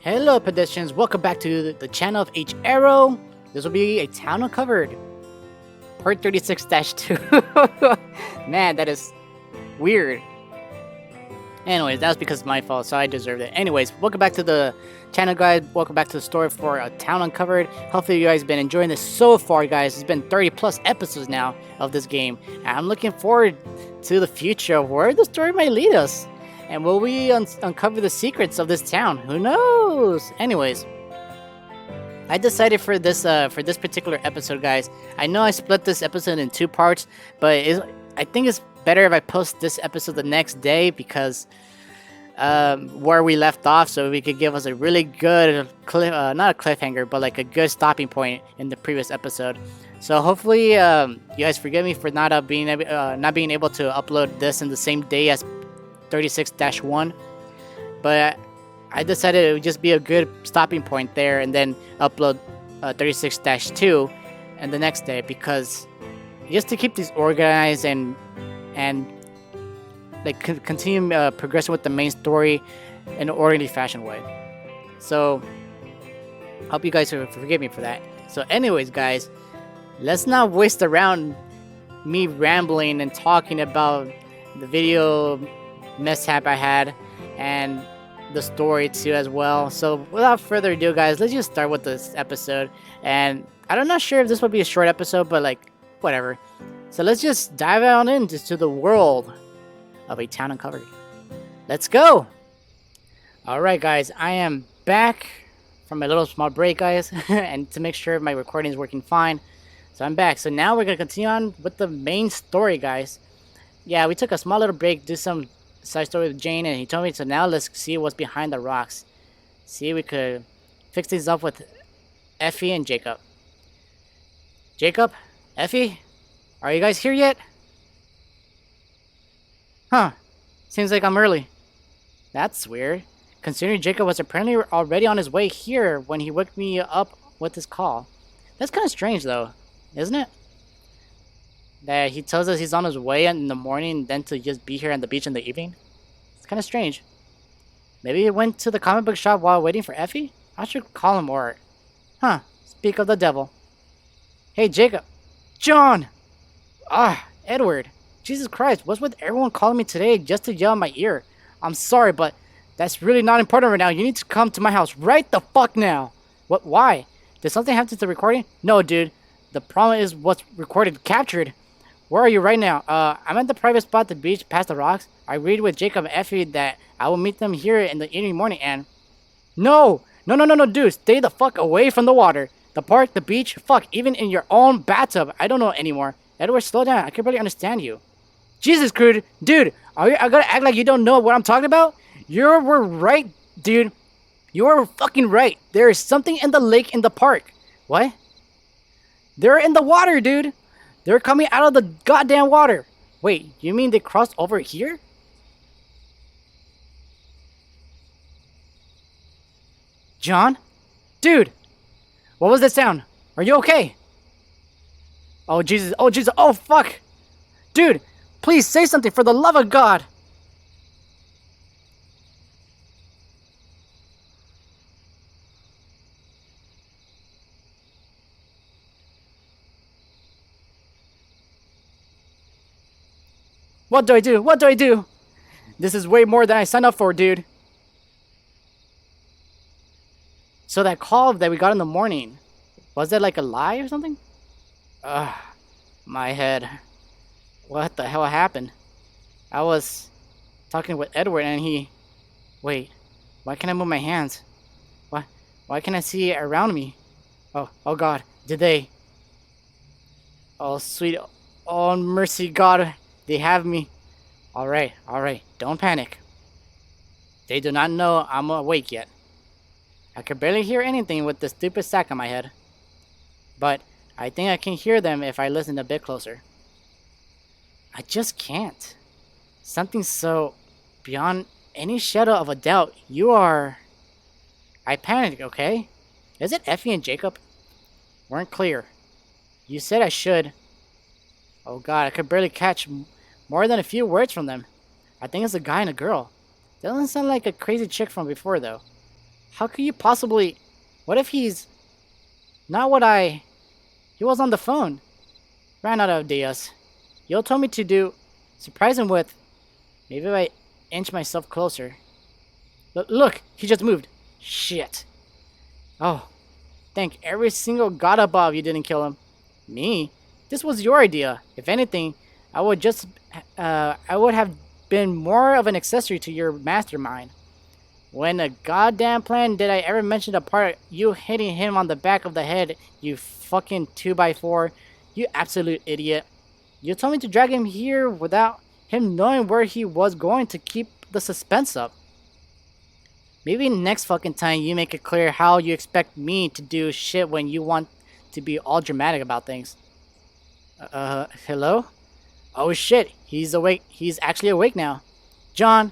Hello pedestrians, welcome back to the channel of H-Ero. This will be a town uncovered. Part 36-2. Man, that is weird. Anyways, that was because of my fault, so I deserved it. Anyways, welcome back to the channel, guys. Welcome back to the story for a town uncovered. Hopefully you guys have been enjoying this so far, guys. It's been 30 plus episodes now of this game, and I'm looking forward to the future of where the story might lead us. And will we uncover the secrets of this town? Who knows? Anyways, I decided for this particular episode, guys. I know I split this episode in two parts, but I think it's better if I post this episode the next day because where we left off, so we could give us a really good not a cliffhanger, but like a good stopping point in the previous episode. So hopefully, you guys forgive me for not being able to upload this in the same day as 36-1, but I decided it would just be a good stopping point there and then upload 36-2 and the next day, because just to keep these organized and like continue progressing with the main story in an orderly fashion way. So hope you guys forgive me for that. So anyways, guys, let's not waste around me rambling and talking about the video mishap I had and the story too as well. So without further ado, guys, let's just start with this episode. And I'm not sure if this will be a short episode, but like whatever. So let's just dive on into the world of a town uncovered. Let's go. All right, guys, I am back from a little small break, guys, and to make sure my recording is working fine. So I'm back. So now we're gonna continue on with the main story, guys. Yeah, we took a small little break, do some side story with Jane and Hitomi. So now let's see what's behind the rocks. See if we could fix things up with Effie and Jacob. Jacob? Effie? Are you guys here yet? Huh. Seems like I'm early. That's weird, considering Jacob was apparently already on his way here when he woke me up with his call. That's kind of strange though, isn't it? That he tells us he's on his way in the morning, then to just be here on the beach in the evening. It's kind of strange. Maybe he went to the comic book shop while waiting for Effie? I should call him, or... Huh, speak of the devil. Hey, Jacob. John! Edward. Jesus Christ, what's with everyone calling me today just to yell in my ear? I'm sorry, but that's really not important right now. You need to come to my house right the fuck now. What? Why? Did something happen to the recording? No, dude. The problem is what's recorded captured. Where are you right now? I'm at the private spot at the beach past the rocks. I agreed with Jacob and Effie that I will meet them here in the evening morning and... No, dude. Stay the fuck away from the water. The park, the beach, fuck, even in your own bathtub. I don't know anymore. Edward, slow down. I can barely understand you. Jesus, Crude. Dude, I gotta act like you don't know what I'm talking about? You were right, dude. You were fucking right. There is something in the lake in the park. What? They're in the water, dude. They're coming out of the goddamn water. Wait, you mean they crossed over here? John? Dude! What was that sound? Are you okay? Oh, Jesus. Oh, Jesus. Oh, fuck. Dude, please say something for the love of God. What do I do? What do I do? This is way more than I signed up for, dude. So that call that we got in the morning, was that like a lie or something? Ugh, my head. What the hell happened? I was talking with Edward and he... Wait, why can't I move my hands? Why can't I see around me? Oh God, did they... Oh, sweet... Oh, mercy God, they have me. Alright, don't panic. They do not know I'm awake yet. I can barely hear anything with this stupid sack on my head. But I think I can hear them if I listen a bit closer. I just can't. Something so beyond any shadow of a doubt. You are... I panicked, okay? Is it Effie and Jacob? Weren't clear. You said I should. Oh God, I could barely catch more than a few words from them. I think it's a guy and a girl. Doesn't sound like a crazy chick from before though. How could you possibly... What if he's... Not what I... He was on the phone. Ran out of ideas. You told me to do... Surprise him with... Maybe if I inch myself closer. Look, he just moved. Shit. Oh, thank every single god above you didn't kill him. Me? This was your idea. If anything, I would have been more of an accessory to your mastermind. When a goddamn plan did I ever mention the part you hitting him on the back of the head, you fucking 2x4, you absolute idiot. You told me to drag him here without him knowing where he was going to keep the suspense up. Maybe next fucking time you make it clear how you expect me to do shit when you want to be all dramatic about things. Hello? Oh shit, he's awake. He's actually awake now. John,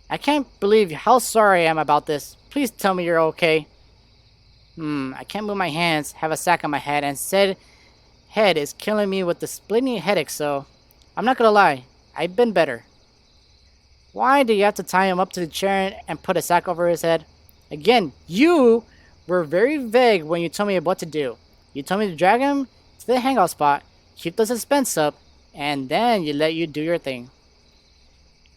I can't believe how sorry I am about this. Please tell me you're okay. I can't move my hands, have a sack on my head, and said head is killing me with the splitting headache, so I'm not gonna lie, I've been better. Why do you have to tie him up to the chair and put a sack over his head? Again, you were very vague when you told me what to do. You told me to drag him to the hangout spot, keep the suspense up, and then let you do your thing.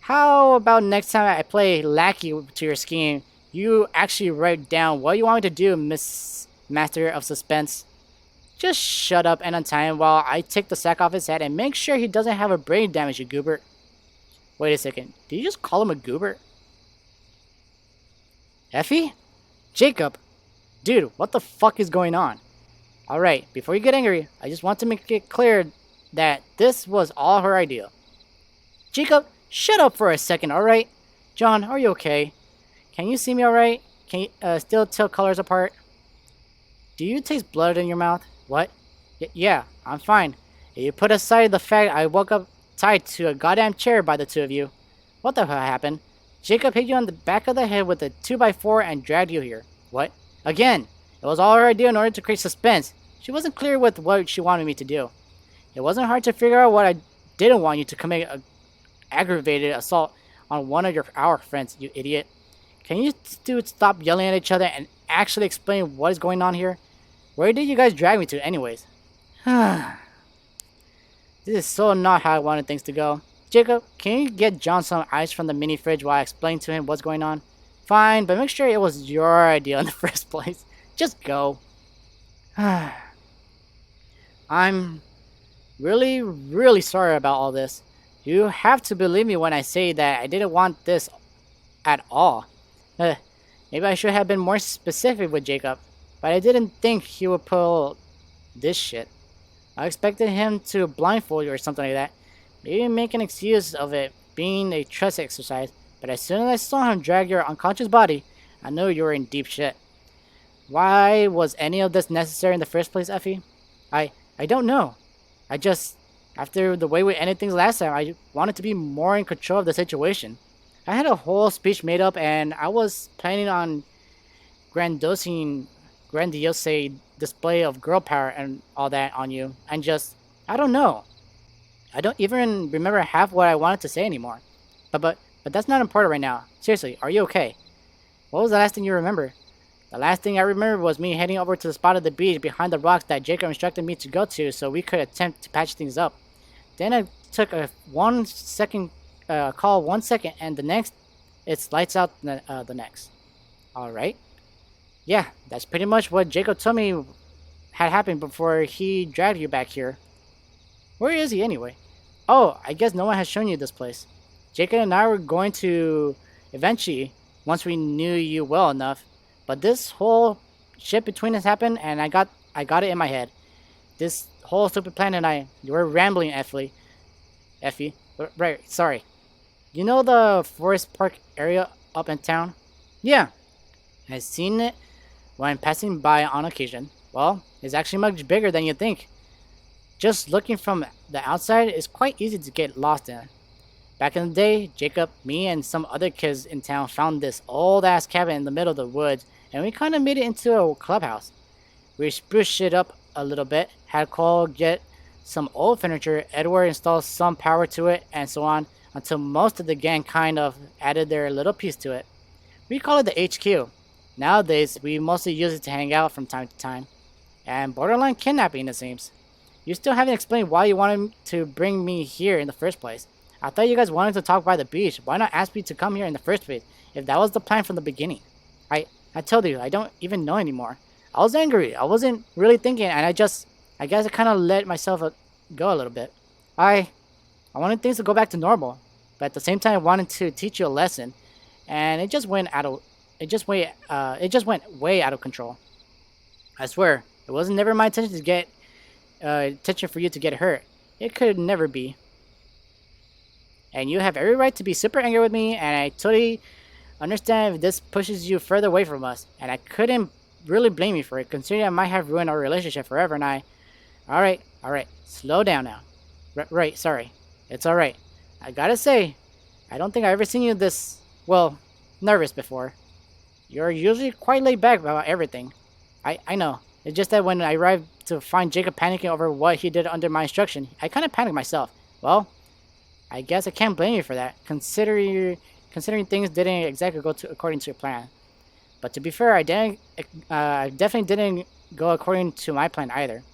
How about next time I play lackey to your scheme, you actually write down what you want me to do, Miss Master of Suspense? Just shut up and untie him while I take the sack off his head and make sure he doesn't have a brain damage, you goober. Wait a second, did you just call him a goober? Effie? Jacob? Dude, what the fuck is going on? Alright, before you get angry, I just want to make it clear that this was all her idea. Jacob, shut up for a second, alright? John, are you okay? Can you see me alright? Can you still tell colors apart? Do you taste blood in your mouth? What? Yeah, I'm fine. If you put aside the fact I woke up tied to a goddamn chair by the two of you. What the hell happened? Jacob hit you on the back of the head with a 2x4 and dragged you here. What? Again, it was all her idea in order to create suspense. She wasn't clear with what she wanted me to do. It wasn't hard to figure out what I didn't want you to commit an aggravated assault on one of our friends, you idiot. Can you two stop yelling at each other and actually explain what is going on here? Where did you guys drag me to anyways? This is so not how I wanted things to go. Jacob, can you get John some ice from the mini fridge while I explain to him what's going on? Fine, but make sure it was your idea in the first place. Just go. I'm really, really sorry about all this. You have to believe me when I say that I didn't want this at all. Maybe I should have been more specific with Jacob, but I didn't think he would pull this shit. I expected him to blindfold you or something like that. Maybe make an excuse of it being a trust exercise, but as soon as I saw him drag your unconscious body, I knew you were in deep shit. Why was any of this necessary in the first place, Effie? I don't know. I just, after the way we ended things last time, I wanted to be more in control of the situation. I had a whole speech made up and I was planning on grandiose display of girl power and all that on you, and just, I don't know. I don't even remember half what I wanted to say anymore. But that's not important right now. Seriously, are you okay? What was the last thing you remember? The last thing I remember was me heading over to the spot of the beach behind the rocks that Jacob instructed me to go to so we could attempt to patch things up. Then I took a 1 second call 1 second, and the next, it's lights out the next. Alright. Yeah, that's pretty much what Jacob told me had happened before he dragged you back here. Where is he anyway? Oh, I guess no one has shown you this place. Jacob and I were going to eventually, once we knew you well enough, but this whole shit between us happened and I got it in my head. This whole stupid plan and you were rambling, Effie. Right, sorry. You know the Forest Park area up in town? Yeah. I've seen it when passing by on occasion. Well, it's actually much bigger than you think. Just looking from the outside is quite easy to get lost in. Back in the day, Jacob, me, and some other kids in town found this old-ass cabin in the middle of the woods, and we kind of made it into a clubhouse. We spruced shit up a little bit, had Cole get some old furniture, Edward installed some power to it, and so on, until most of the gang kind of added their little piece to it. We call it the HQ. Nowadays, we mostly use it to hang out from time to time. And borderline kidnapping, it seems. You still haven't explained why you wanted to bring me here in the first place. I thought you guys wanted to talk by the beach. Why not ask me to come here in the first place, if that was the plan from the beginning? I told you, I don't even know anymore. I was angry. I wasn't really thinking, and I guess I kind of let myself go a little bit. I wanted things to go back to normal, but at the same time, I wanted to teach you a lesson, and it just went way out of control. I swear, it wasn't never my intention to get intention for you to get hurt. It could never be. And you have every right to be super angry with me, and I totally understand if this pushes you further away from us. And I couldn't really blame you for it, considering I might have ruined our relationship forever. And alright, slow down now. Right, sorry. It's alright. I gotta say, I don't think I've ever seen you this, well, nervous before. You're usually quite laid back about everything. I know. It's just that when I arrived to find Jacob panicking over what he did under my instruction, I kind of panicked myself. Well, I guess I can't blame you for that, considering things didn't exactly go according to your plan. But to be fair, I definitely didn't go according to my plan either.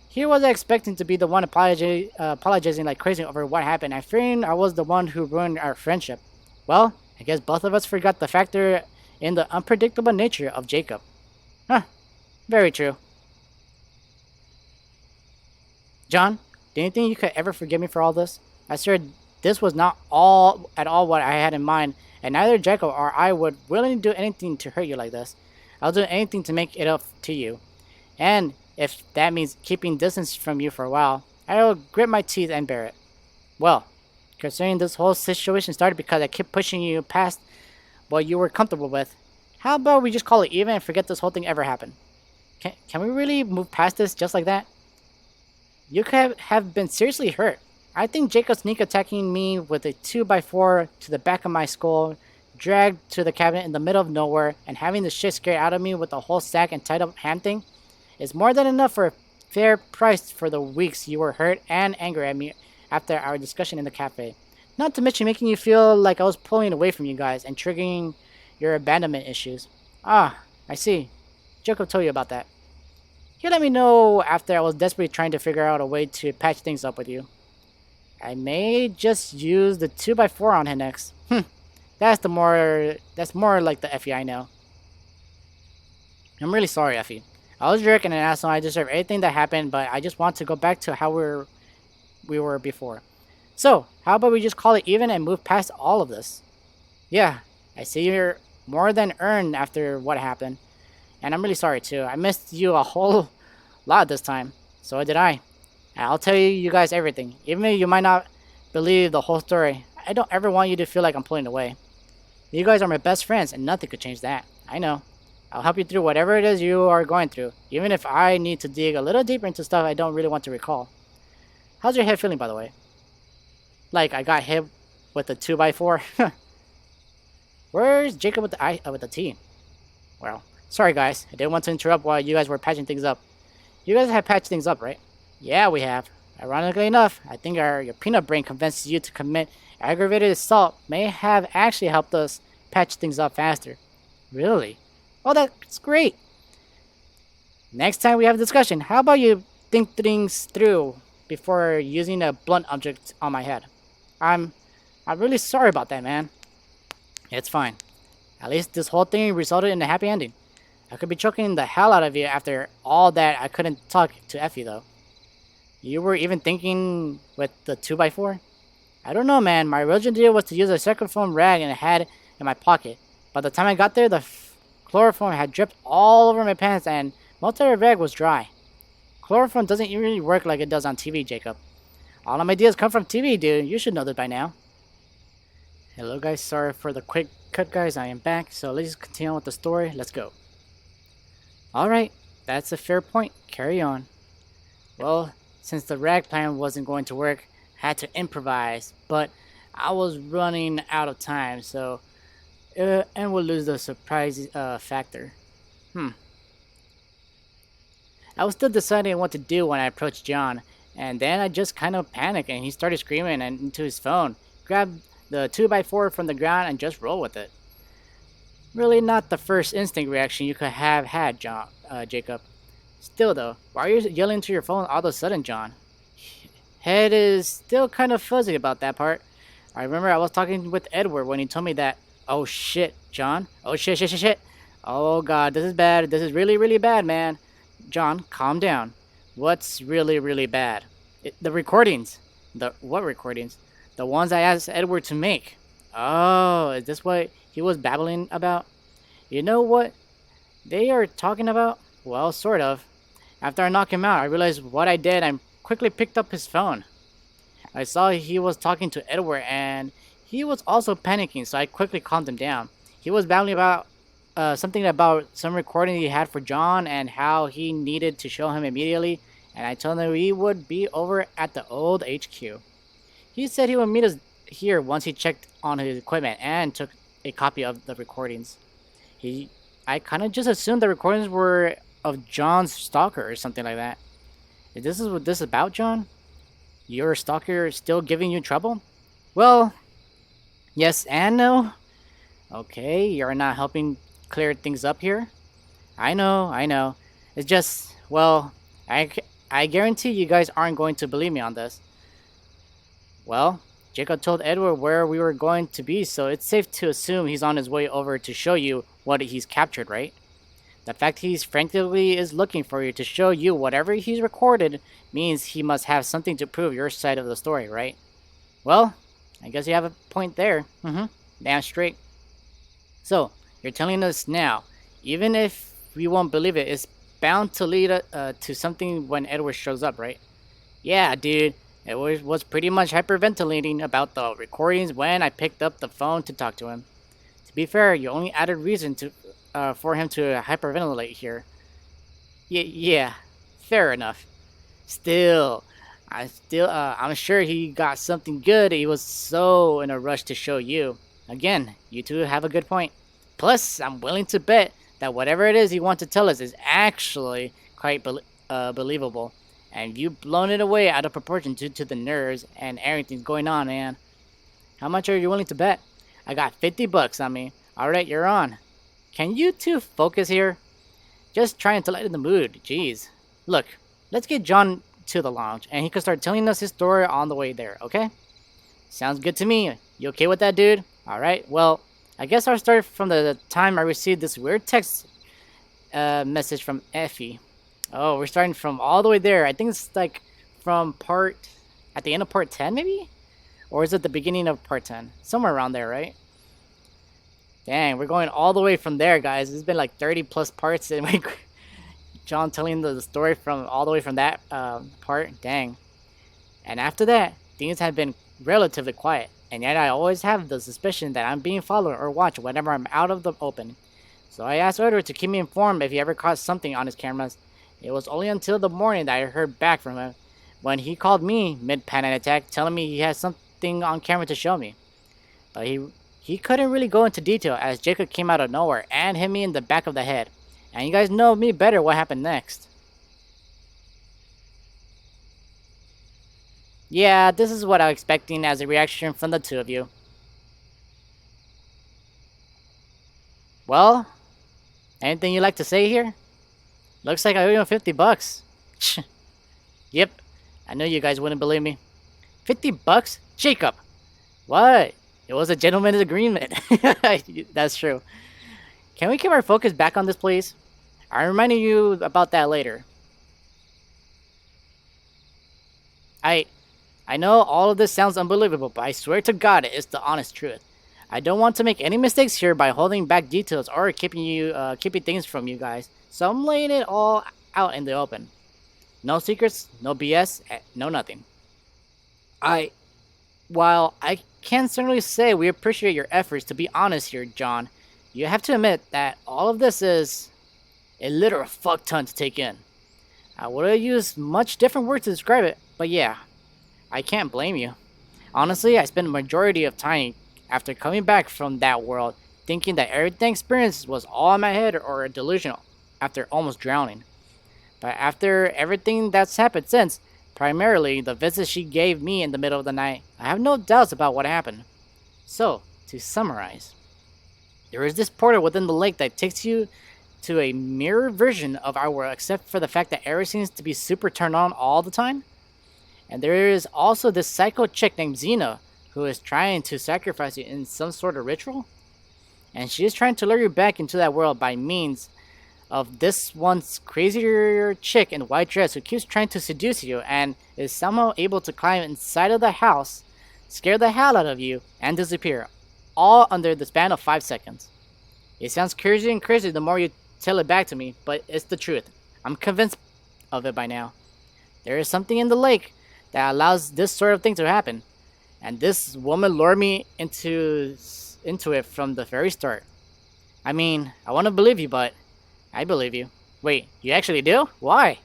Here was I expecting to be the one apologizing like crazy over what happened. I fearing I was the one who ruined our friendship. Well, I guess both of us forgot the factor in the unpredictable nature of Jacob. Huh, very true. John, do you think you could ever forgive me for all this? I swear this was not at all what I had in mind, and neither Jacob or I would willingly do anything to hurt you like this. I'll do anything to make it up to you. And if that means keeping distance from you for a while, I will grit my teeth and bear it. Well, considering this whole situation started because I kept pushing you past what you were comfortable with, how about we just call it even and forget this whole thing ever happened? Can we really move past this just like that? You could have been seriously hurt. I think Jacob sneak attacking me with a 2x4 to the back of my skull, dragged to the cabinet in the middle of nowhere, and having the shit scared out of me with a whole sack and tied up hand thing is more than enough for a fair price for the weeks you were hurt and angry at me after our discussion in the cafe. Not to mention making you feel like I was pulling away from you guys and triggering your abandonment issues. Ah, I see. Jacob told you about that. He let me know after I was desperately trying to figure out a way to patch things up with you. I may just use the 2x4 on him next. That's more like the Effie I know. I'm really sorry, Effie. I was a jerk and an asshole. I deserve everything that happened, but I just want to go back to how we were before. So, how about we just call it even and move past all of this? Yeah, I see you're more than earned after what happened. And I'm really sorry too. I missed you a whole lot this time. So did I. And I'll tell you guys everything. Even if you might not believe the whole story, I don't ever want you to feel like I'm pulling away. You guys are my best friends and nothing could change that. I know. I'll help you through whatever it is you are going through, even if I need to dig a little deeper into stuff I don't really want to recall. How's your head feeling, by the way? Like I got hit with a 2x4? Where's Jacob with the T? Well, sorry guys, I didn't want to interrupt while you guys were patching things up. You guys have patched things up, right? Yeah, we have. Ironically enough, I think your peanut brain convinced you to commit aggravated assault may have actually helped us patch things up faster. Really? Oh, that's great. Next time we have a discussion, how about you think things through before using a blunt object on my head? I'm really sorry about that, man. It's fine. At least this whole thing resulted in a happy ending. I could be choking the hell out of you after all that. I couldn't talk to Effie, though. You were even thinking with the 2x4? I don't know, man. My original deal was to use a styrofoam rag and I had in my pocket. By the time I got there, the chloroform had dripped all over my pants and most of the rag was dry. Chloroform doesn't really work like it does on TV, Jacob. All of my ideas come from TV, dude. You should know that by now. Hello, guys. Sorry for the quick cut, guys. I am back. So let's continue with the story. Let's go. Alright, that's a fair point. Carry on. Well, since the rag plan wasn't going to work, I had to improvise, but I was running out of time, so and we'll lose the surprise factor. I was still deciding what to do when I approached John, and then I just kind of panicked and he started screaming into his phone, grabbed the 2x4 from the ground and just rolled with it. Really not the first instinct reaction you could have had, Jacob. Still though, why are you yelling to your phone all of a sudden, John? Head is still kind of fuzzy about that part. I remember I was talking with Edward when he told me that. Oh shit, John. Oh shit, shit, shit, shit. Oh god, this is bad. This is really, really bad, man. John, calm down. What's really, really bad? The recordings. The what recordings? The ones I asked Edward to make. Oh, is this what he was babbling about? You know what they are talking about? Well, sort of. After I knocked him out, I realized what I did and quickly picked up his phone. I saw he was talking to Edward and he was also panicking, so I quickly calmed him down. He was babbling about something about some recording he had for John and how he needed to show him immediately, and I told him we would be over at the old HQ. He said he would meet us here once he checked on his equipment and took a copy of the recordings. He, I kind of just assumed the recordings were of John's stalker or something like that. Is this what this is about, John? Your stalker still giving you trouble? Well, yes and no. Okay, you're not helping clear things up here. I know, I know. It's just, well, I guarantee you guys aren't going to believe me on this. Well, Jacob told Edward where we were going to be, so it's safe to assume he's on his way over to show you what he's captured, right? The fact he's frantically is looking for you to show you whatever he's recorded means he must have something to prove your side of the story, right? Well, I guess you have a point there. Damn straight. So, you're telling us now, even if we won't believe it, it's bound to lead to something when Edward shows up, right? Yeah, dude. Edward was pretty much hyperventilating about the recordings when I picked up the phone to talk to him. To be fair, you only added reason to for him to hyperventilate here. Yeah, fair enough. Still, I'm sure he got something good. He was so in a rush to show you. Again, you two have a good point. Plus, I'm willing to bet that whatever it is he wants to tell us is actually quite believable. And you've blown it away out of proportion due to the nerves and everything going on, man. How much are you willing to bet? I got $50 on me. Alright, you're on. Can you two focus here? Just trying to lighten the mood. Jeez. Look, let's get John to the lounge, and he can start telling us his story on the way there, okay? Sounds good to me. You okay with that, dude? Alright, well, I guess I'll start from the time I received this weird text message from Effie. Oh, we're starting from all the way there. I think it's like from at the end of part 10 maybe? Or is it the beginning of part 10? Somewhere around there, right? Dang, we're going all the way from there, guys. It's been like 30 plus parts and John telling the story from all the way from that part. Dang. And after that, things have been relatively quiet. And yet I always have the suspicion that I'm being followed or watched whenever I'm out of the open. So I asked Edward to keep me informed if he ever caught something on his cameras. It was only until the morning that I heard back from him when he called me mid-panic attack telling me he had something on camera to show me. But he couldn't really go into detail as Jacob came out of nowhere and hit me in the back of the head. And you guys know me better what happened next. Yeah, this is what I was expecting as a reaction from the two of you. Well, anything you'd like to say here? Looks like I owe you $50. Yep, I knew you guys wouldn't believe me. $50? Jacob! What? It was a gentleman's agreement. That's true. Can we keep our focus back on this, please? I'm reminding you about that later. I know all of this sounds unbelievable, but I swear to God it's the honest truth. I don't want to make any mistakes here by holding back details or keeping things from you guys. So I'm laying it all out in the open. No secrets, no BS, no nothing. While I can certainly say we appreciate your efforts to be honest here, John, you have to admit that all of this is a literal fuck ton to take in. I would have used much different words to describe it, but yeah, I can't blame you. Honestly, I spent the majority of time after coming back from that world thinking that everything experienced was all in my head or delusional after almost drowning. But after everything that's happened since, primarily the visit she gave me in the middle of the night, I have no doubts about what happened. So, to summarize, There is this portal within the lake that takes you to a mirror version of our world, except for the fact that everything seems to be super turned on all the time. And there is also this psycho chick named Xena who is trying to sacrifice you in some sort of ritual. And she is trying to lure you back into that world by means of this once crazier chick in white dress who keeps trying to seduce you and is somehow able to climb inside of the house, scare the hell out of you, and disappear, all under the span of 5 seconds. It sounds crazy and crazy the more you tell it back to me, but it's the truth. I'm convinced of it by now. There is something in the lake that allows this sort of thing to happen, and this woman lured me into it from the very start. I mean, I want to believe you, but I believe you. Wait, you actually do? Why?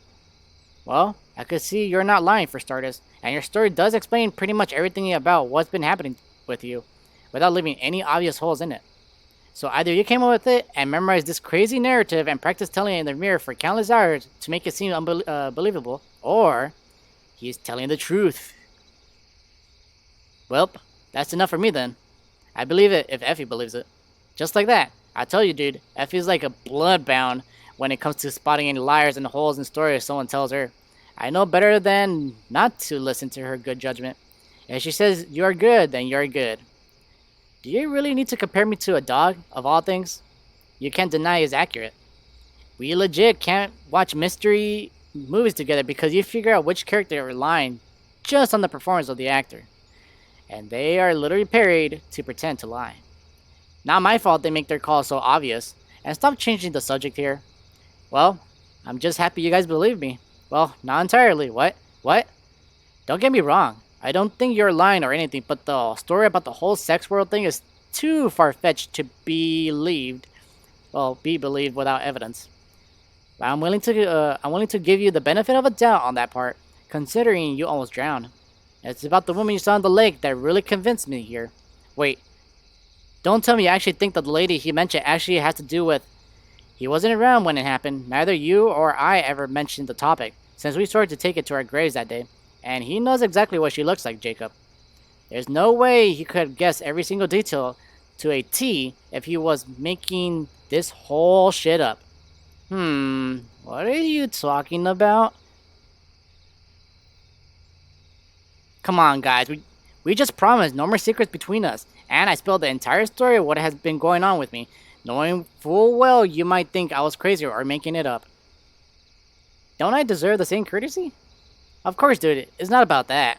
Well, I could see you're not lying for starters, and your story does explain pretty much everything about what's been happening with you, without leaving any obvious holes in it. So either you came up with it and memorized this crazy narrative and practiced telling it in the mirror for countless hours to make it seem unbelievable, or he's telling the truth. Well, that's enough for me then. I believe it if Effie believes it. Just like that. I tell you, dude, Effie's like a bloodbound when it comes to spotting any liars and holes in stories someone tells her. I know better than not to listen to her good judgment. If she says you're good, then you're good. Do you really need to compare me to a dog, of all things? You can't deny it's accurate. We legit can't watch mystery movies together because you figure out which character or line just on the performance of the actor. And they are literally paid to pretend to lie. Not my fault they make their calls so obvious. And stop changing the subject here. Well, I'm just happy you guys believe me. Well, not entirely. What? Don't get me wrong. I don't think you're lying or anything, but the story about the whole sex world thing is too far-fetched to be believed. Well, be believed without evidence. But I'm willing to give you the benefit of a doubt on that part, considering you almost drowned. It's about the woman you saw in the lake that really convinced me here. Wait, don't tell me you actually think that the lady he mentioned actually has to do with... He wasn't around when it happened. Neither you or I ever mentioned the topic, since we started to take it to our graves that day. And he knows exactly what she looks like, Jacob. There's no way he could have guessed every single detail to a T if he was making this whole shit up. What are you talking about? Come on, guys. We just promised no more secrets between us. And I spilled the entire story of what has been going on with me, knowing full well you might think I was crazy or making it up. Don't I deserve the same courtesy? Of course, dude. It's not about that.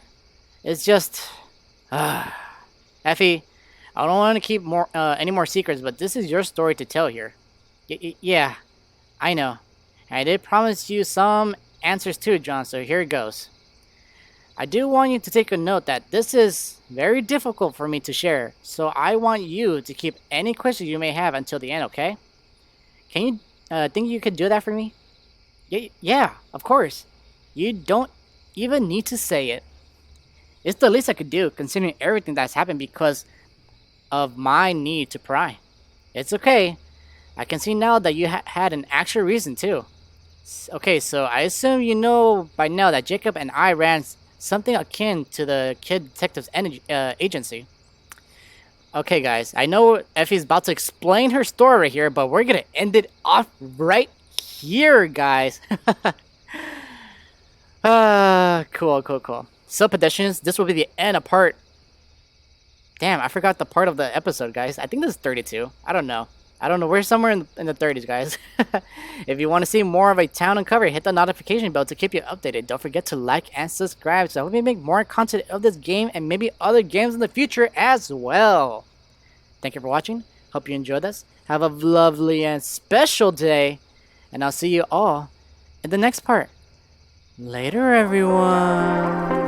It's just... Effie, I don't want to keep any more secrets, but this is your story to tell here. Yeah, I know. I did promise you some answers too, John, so here it goes. I do want you to take a note that this is very difficult for me to share, so I want you to keep any questions you may have until the end, okay? Can you think you could do that for me? Yeah, of course. You don't even need to say it. It's the least I could do, considering everything that's happened because of my need to pry. It's okay. I can see now that you had an actual reason too. Okay, so I assume you know by now that Jacob and I ran something akin to the Kid Detectives Agency. Okay, guys, I know Effie's about to explain her story right here, but we're gonna end it off right here, guys. Cool. So, pedestrians, this will be the end of part... Damn, I forgot the part of the episode, guys. I think this is 32. I don't know. We're somewhere in the 30s, guys. If you want to see more of a town uncovered, hit the notification bell to keep you updated. Don't forget to like and subscribe so we make more content of this game and maybe other games in the future as well. Thank you for watching. Hope you enjoyed this. Have a lovely and special day. And I'll see you all in the next part. Later, everyone.